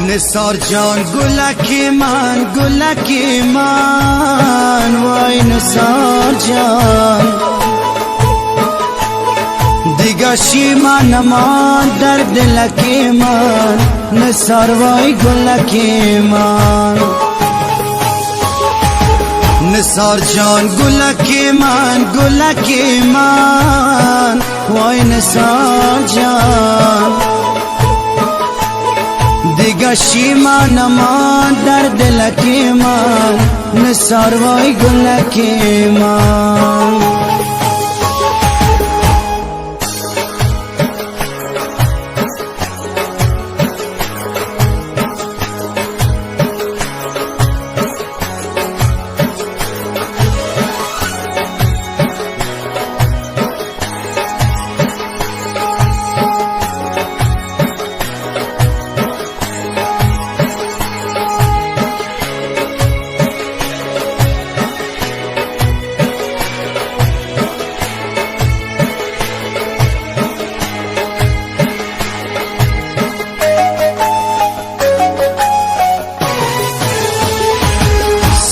نثار جان گلکی من وای نثار جان دیگه شیما نمان در دلکی من نثار وای گلکی من نثار جان گلکی من وای نثار جان دیگه شیما نمان در دلکی من نثار وای گلکی من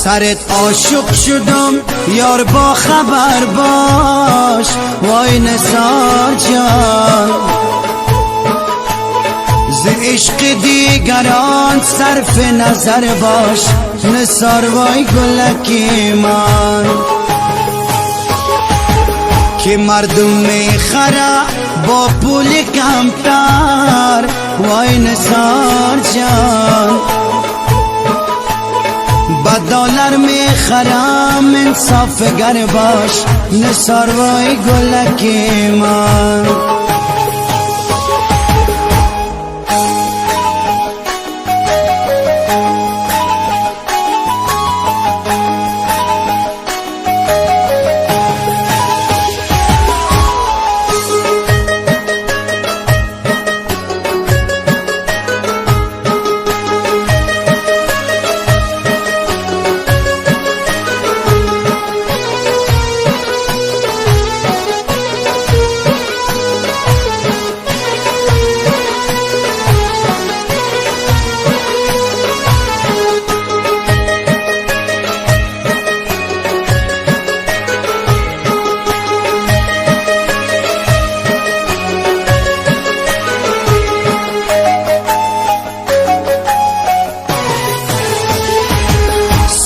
سرت عاشق شدم یار با خبر باش وای نثار جان ز عشق دیگران صرف نظر باش نثار وای گلکی من که مردم میخره با پول کمتر وای نثار جان با دلار میخرم انصاف گر باش نثار وای گلکی من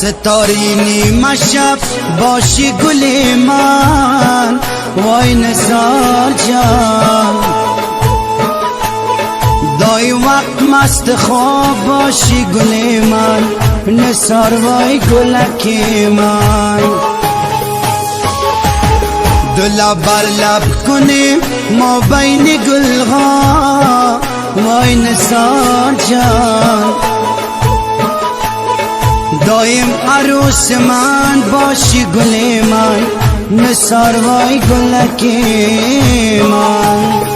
ستاری نیمه شب باشی گل من وای نثار جان دای وقت مست خواب باشی گل من نثار وای گلکی من دلا بر لب کنیم ما بین گلها وای نثار جان دایم عروس من باشی گل من نثار وای گلکی من